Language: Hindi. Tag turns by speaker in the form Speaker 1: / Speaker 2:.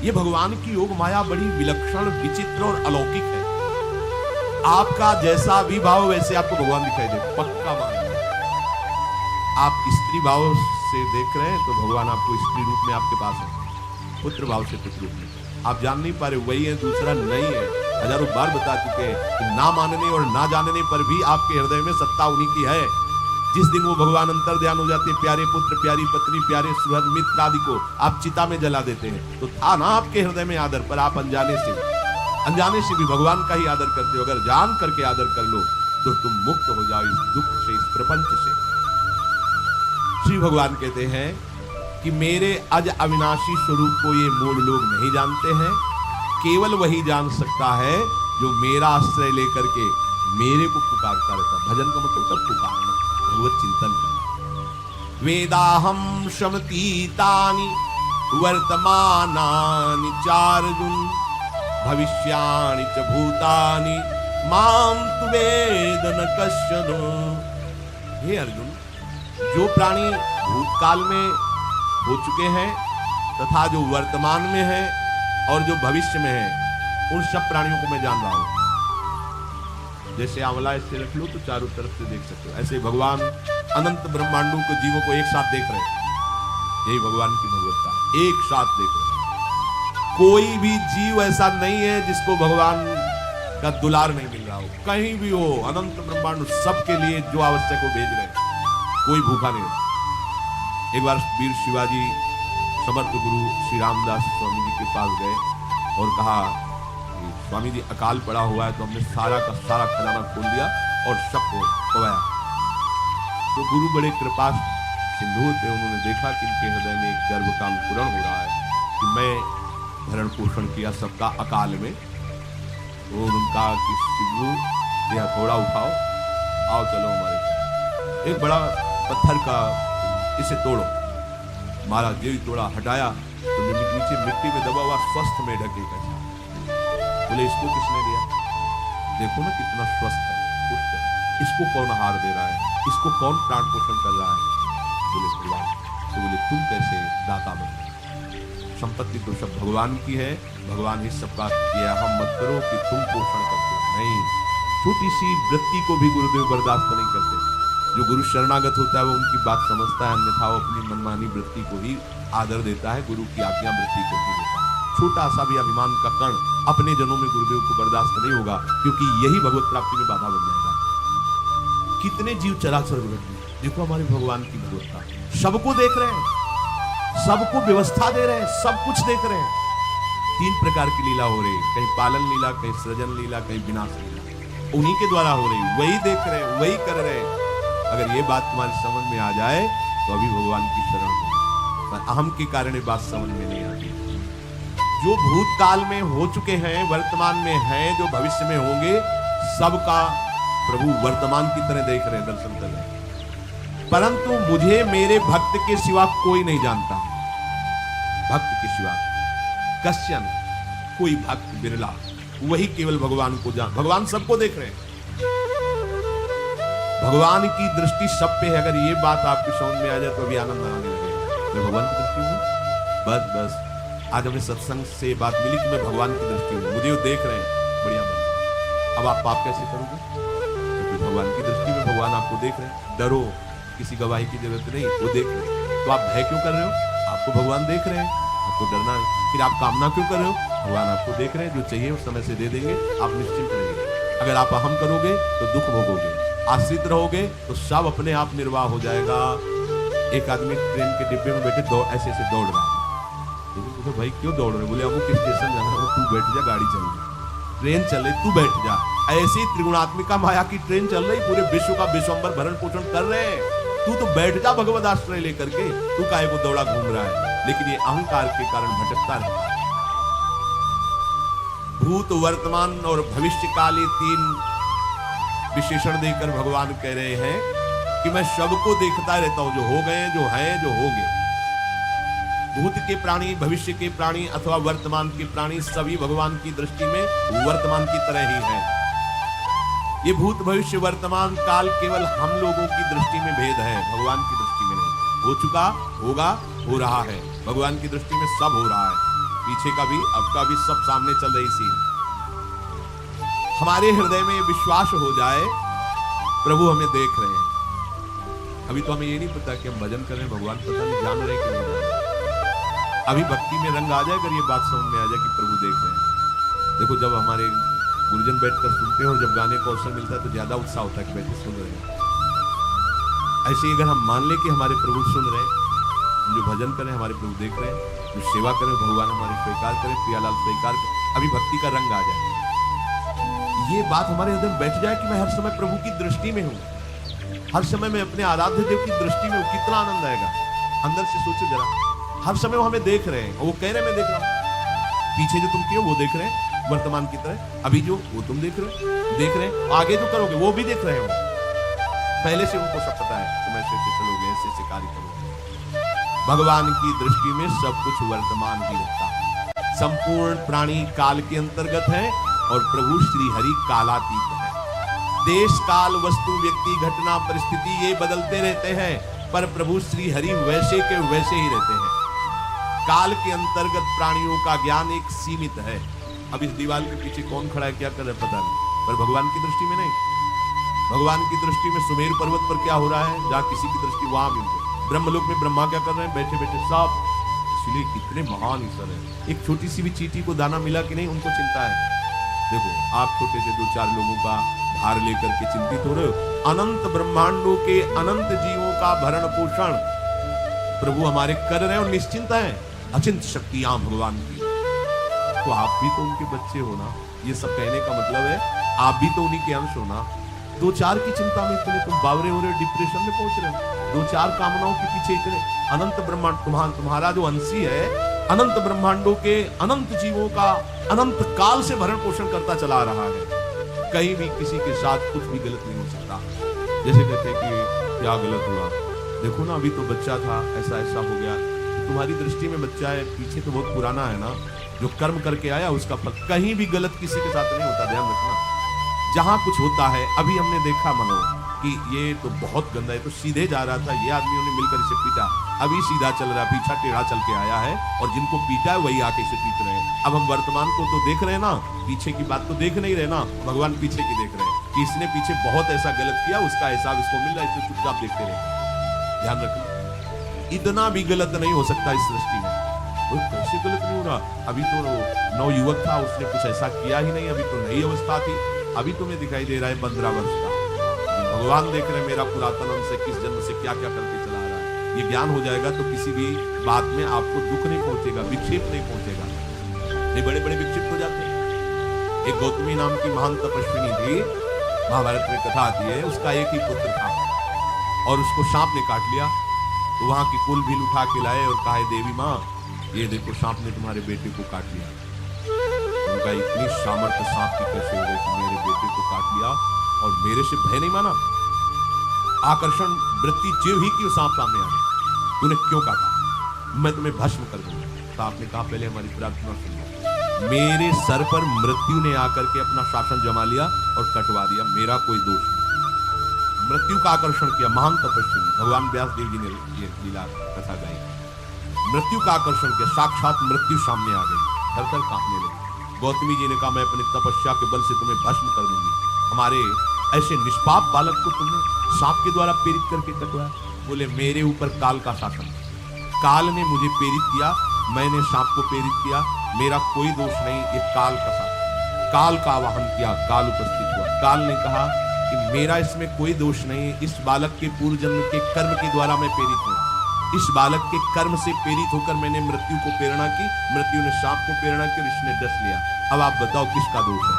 Speaker 1: ये भगवान की योग माया बड़ी विलक्षण, विचित्र और अलौकिक है। आपका जैसा भी भाव वैसे आपको भगवान दिखाई दे, पक्का मान। आप स्त्री भाव से देख रहे हैं तो भगवान आपको स्त्री रूप में आपके पास है, पुत्र भाव से पुत्र रूप में आप जान नहीं पा रहे वही है, दूसरा नहीं है। हजारों बार बता चुके हैं कि ना मानने और ना जानने पर भी आपके हृदय में सत्ता उन्हीं की है। जिस दिन वो भगवान अंतर ध्यान हो जाते हैं, प्यारे पुत्र, प्यारी पत्नी, प्यारे सुहृद मित्र आदि को आप चिता में जला देते हैं, तो था ना आपके हृदय में आदर, पर आप अनजाने से भी भगवान का ही आदर करते हो। अगर जान करके आदर कर लो तो तुम मुक्त हो जाओ इस दुख से, इस प्रपंच से। श्री भगवान कहते हैं कि मेरे अज अविनाशी स्वरूप को ये मूल लोग नहीं जानते हैं, केवल वही जान सकता है जो मेरा आश्रय लेकर के मेरे को पुकारता रहता। भजन का मतलब तब पुकारना, भगवत चिंतन करना। वेदाहम शमतीतानि वर्तमानानि चार्जुन भविष्याणि च भूतानि माम तु वेद न कश्चन। हे अर्जुन, जो प्राणी भूतकाल में हो चुके हैं तथा जो वर्तमान में है और जो भविष्य में है, उन सब प्राणियों को मैं जान रहा हूं। जैसे आंवला ऐसे रख लो तो चारों तरफ से देख सकते हो, ऐसे भगवान अनंत ब्रह्मांडों को, जीवों को एक साथ देख रहे हैं। यही भगवान की भगवत्ता, एक साथ देख रहे हैं। कोई भी जीव ऐसा नहीं है जिसको भगवान का दुलार नहीं मिल रहा हो, कहीं भी हो, अनंत ब्रह्मांड सबके लिए जो आवश्यक हो भेज रहे हैं, कोई भूखा नहीं है। एक बार वीर शिवाजी समर्थ गुरु श्री रामदास स्वामी जी के पास गए और कहा, स्वामी जी अकाल पड़ा हुआ है तो हमने सारा का सारा खजाना खोल दिया और सबको खवाया। तो गुरु बड़े कृपा सिंधु थे, उन्होंने देखा कि इनके हृदय में एक गर्व का अंकुरण हो रहा है कि मैं भरण पोषण किया सबका अकाल में। तो उनका कि सिंधु यह थोड़ा उठाओ, आओ चलो हमारे साथ। एक बड़ा पत्थर का, इसे तोड़ो। महाराज ये तोड़ा, हटाया तो नीचे मिट्टी में दबा हुआ स्वस्थ में ढके कैसा। बोले इसको किसने दिया? देखो ना कितना स्वस्थ है, पुष्ट है। इसको कौन आहार दे रहा है? इसको कौन प्राण पोषण कर रहा है? बोले भगवान। तो बोले तुम कैसे दाता बन? संपत्ति तो सब भगवान की है, भगवान ही सबका किया, हम मत करो कि तुम पोषण करते हो। नहीं, छोटी सी वृत्ति को भी गुरुदेव बर्दाश्त नहीं करते। जो गुरु शरणागत होता है वो उनकी बात समझता है, अन्यथा वो अपनी मनमानी वृत्ति को ही आदर देता है, गुरु की आज्ञा वृत्ति को नहीं देता। छोटा सा भी अभिमान का कण अपने जनों में गुरुदेव को बर्दाश्त नहीं होगा, क्योंकि यही भगवत प्राप्ति में बाधा बन जाएगा। कितने जीव चराचर जगत में, देखो हमारे भगवान की भगवत्ता, सबको देख रहे हैं, सबको व्यवस्था दे रहे हैं, सब कुछ देख रहे हैं। 3 प्रकार की लीला हो रही, कहीं पालन लीला, कहीं सृजन लीला, कहीं विनाश लीला, उन्हीं के द्वारा हो रही, वही देख रहे हैं, वही कर रहे हैं। अगर ये बात तुम्हारी समझ में आ जाए तो अभी भगवान की शरण हो, पर अहम के कारण ये बात समझ में नहीं आती। जो भूतकाल में हो चुके हैं, वर्तमान में हैं, जो भविष्य में होंगे, सबका प्रभु वर्तमान की तरह देख रहे हैं, दर्शन कर रहे हैं। परंतु मुझे मेरे भक्त के सिवा कोई नहीं जानता। भक्त के सिवा कश्यन, कोई भक्त बिरला, वही केवल भगवान को जान। भगवान सबको देख रहे हैं, भगवान की दृष्टि सब पे है। अगर ये बात आपकी समझ में आ जाए तो अभी आनंद आने लगेगा। मैं भगवान की दृष्टि हूँ, बस आज हमें सत्संग से बात मिली कि मैं भगवान की दृष्टि हूँ, मुझे वो देख रहे हैं, बढ़िया बन। अब आप पाप कैसे करोगे? क्योंकि भगवान की दृष्टि में भगवान आपको देख रहे हैं। डरो, किसी गवाही की जरूरत नहीं, वो देख रहे हैं। तो आप भय क्यों कर रहे हो? आपको भगवान देख रहे हैं, आपको डरना है। फिर आप कामना क्यों कर रहे हो? भगवान आपको देख रहे हैं, जो चाहिए उस समय से दे देंगे, आप निश्चिंत रहेंगे। अगर आप अहम करोगे तो दुख भोगोगे, आश्रित रहोगे तो सब अपने आप निर्वाह हो जाएगा। एक आदमी ट्रेन के डिब्बे में बैठे ऐसे ऐसे दौड़ रहा है, तो भाई क्यों दौड़ रहे? बोले अमुक स्टेशन जाना है, तू बैठ जा, गाड़ी चल रही, ट्रेन चल रही, तू बैठ जा। ऐसी त्रिगुणात्मिका माया की ट्रेन चल रही, पूरे विश्व का विश्वंभर भरण पोषण कर रहे हैं, तू तो बैठ जा भगवत आश्रय लेकर के। तू काहे को दौड़ा घूम रहा है? लेकिन ये अहंकार के कारण भटकता रहता है। भूत, वर्तमान और भविष्य काल, ये 3 विशेषण देकर भगवान कह रहे हैं कि मैं सबको देखता रहता हूं, जो हो गए, जो हैं, जो होंगे। भूत के प्राणी, भविष्य के प्राणी अथवा वर्तमान के प्राणी, सभी भगवान की दृष्टि में वर्तमान की तरह ही है। ये भूत, भविष्य, वर्तमान काल केवल हम लोगों की दृष्टि में भेद है, भगवान की दृष्टि में नहीं। हो चुका, होगा, हो रहा है। भगवान की दृष्टि में सब हो रहा है। पीछे का भी, अब का भी, सब सामने चल रही सीन। हमारे हृदय में विश्वास हो जाए प्रभु हमें देख रहे हैं। अभी तो हमें ये नहीं पता कि हम भजन कर रहे हैं, भगवान पता नहीं जान रहे कि नहीं जान रहे। अभी भक्ति में रंग आ जाए अगर ये बात समझ में आ जाए कि प्रभु देख रहे हैं। देखो जब हमारे गुरुजन बैठकर सुनते हैं और जब गाने को अवसर मिलता है तो ज्यादा उत्साह होता है कि बैठे सुन रहे हैं। ऐसे ही अगर हम मान ले कि हमारे प्रभु सुन रहे हैं, हम जो भजन करें हमारे प्रभु देख रहे हैं, जो सेवा करें भगवान हमारे स्वीकार करें, प्रियालाल स्वीकार करें, अभी भक्ति का रंग आ जाए, ये बात हमारे हृदय में बैठ जाए कि मैं हर समय प्रभु की दृष्टि में हूं, हर समय मैं अपने आराध्य देव की दृष्टि में हूं, कितना आनंद आएगा। अंदर से सोचे जरा, हर समय वो हमें देख रहे हैं और वो कह रहे हैं मैं देख रहा हूं। पीछे जो तुम किए वो देख रहे हैं वर्तमान की तरह, अभी जो वो तुम देख रहे हैं, आगे जो करोगे वो भी देख रहे हो। पहले से उनको सब पता है तुम ऐसे ऐसे चलोगे, ऐसे ऐसे कार्य करोगे। भगवान की दृष्टि में सब कुछ वर्तमान ही रहता है। संपूर्ण प्राणी काल के अंतर्गत है और प्रभु श्री हरि कालातीत है। देश काल वस्तु व्यक्ति घटना परिस्थिति ये बदलते रहते हैं, पर प्रभु श्री हरि वैसे के वैसे ही रहते हैं। काल के अंतर्गत प्राणियों का ज्ञान एक सीमित है। अब इस दीवार के पीछे कौन खड़ा है क्या कर रहा है पता नहीं, पर भगवान की दृष्टि में नहीं। भगवान की दृष्टि में सुमेरु पर्वत पर क्या हो रहा है, जहां किसी की दृष्टि वहां भी हो। ब्रह्मलोक में ब्रह्मा क्या कर रहे हैं, बैठे बैठे सब। इसलिए कितने महान ईश्वर है। एक छोटी सी भी चींटी को दाना मिला कि नहीं उनको चिंता है। देखो आप छोटे से 2-4 लोगों का भार लेकर के चिंतित हो रहे हो, अनंत ब्रह्मांडों के अनंत जीवों का भरण पोषण प्रभु हमारे कर रहे हैं और निश्चिंत है। अचिंत शक्तियां भगवान की, तो आप भी तो उनके बच्चे हो ना। ये सब कहने का मतलब है आप भी तो उन्हीं के अंश हो ना। 2-4 की चिंता में इतने तुम बावरे हो रहे हो, डिप्रेशन में पहुंच रहे हो। 2-4 कामनाओं के पीछे इतने, अनंत ब्रह्मांड तुम्हारा जो अंशी है अनंत ब्रह्मांडों के अनंत जीवों का अनंत काल से भरण पोषण करता चला रहा है। कहीं भी किसी के साथ कुछ भी गलत नहीं हो सकता। जैसे कहते कि क्या गलत हुआ, देखो ना अभी तो बच्चा था, ऐसा ऐसा हो गया। तुम्हारी दृष्टि में बच्चा है, पीछे तो बहुत पुराना है ना, जो कर्म करके आया उसका फल। कहीं भी गलत किसी के साथ नहीं होता, ध्यान रखना। जहां कुछ होता है, अभी हमने देखा मनो कि ये तो बहुत गंदा है, तो सीधे जा रहा था, ये आदमियों ने मिलकर इसे पीटा, अभी सीधा चल रहा है, पीछा टेढ़ा चल के आया है, और जिनको पीटा है वही आके इसे पीट रहे हैं। अब हम वर्तमान को तो देख रहे हैं ना, पीछे की बात तो देख नहीं रहे ना, भगवान पीछे की देख रहे हैं कि इसने पीछे बहुत ऐसा गलत किया, उसका हिसाब इसको मिल रहा है, इसलिए चुपचाप देखते रहे। ध्यान रखना, इतना भी गलत नहीं हो सकता इस सृष्टि में। कैसे गलत नहीं हो रहा, अभी तो नवयुवक था, उसने कुछ ऐसा किया ही नहीं, अभी तो नई अवस्था थी, अभी तुम्हें दिखाई दे रहा है 15 वर्ष का। भगवान देख रहे हैं मेरा पुरातन अंश से किस जन्म से क्या क्या करके चला रहा है। ये ज्ञान हो जाएगा तो किसी भी बात में आपको दुख नहीं पहुंचेगा, विक्षेप नहीं पहुंचेगा। ये बड़े बड़े विक्षिप्त हो जाते हैं। एक गौतमी नाम की महान तपस्विनी थी, महाभारत में कथा आती है, उसका एक ही पुत्र था और उसको सांप ने काट लिया। तो वहां की कुल भी उठा के लाए और कहा देवी माँ ये देखो सांप ने तुम्हारे बेटे को काट लिया। उनका इतनी सामर्थ्य सांप की कैसे हो गई कि मेरे बेटे को काट लिया और मेरे से भय नहीं माना। आकर्षण वृत्ति जीव ही की सांप सामने आ गया, तूने क्यों काटा, मैं तुम्हें भस्म कर दूंगा। सांप ने कहा पहले हमारी प्रार्थना सुनिए। मेरे सर पर मृत्यु ने आकर के अपना शासन जमा लिया और कटवा दिया, मेरा कोई दोष नहीं। मृत्यु का आकर्षण किया, महान तपस्वी भगवान व्यास देव जी ने ये लीला कथा गाई। मृत्यु का आकर्षण किया, साक्षात मृत्यु सामने आ गई, थर थर कांपने लगी। गौतमी जी ने कहा मैं अपनी तपस्या के बल से तुम्हें भस्म कर दूंगी। हमारे ऐसे निष्पाप बालक को तुमने सांप के द्वारा प्रेरित करके कटवाया। बोले मेरे ऊपर काल का शासन, काल ने मुझे प्रेरित किया, मैंने सांप को प्रेरित किया, मेरा कोई दोष नहीं, ये काल का शासन। काल का आवाहन किया, काल उपस्थित हुआ। काल ने कहा कि मेरा इसमें कोई दोष नहीं, इस बालक के पूर्व जन्म के कर्म के द्वारा मैं प्रेरित हूं। इस बालक के कर्म से प्रेरित होकर मैंने मृत्यु को प्रेरणा की, मृत्यु ने सांप को प्रेरणा की और इसने डस लिया। अब आप बताओ किसका दोष है।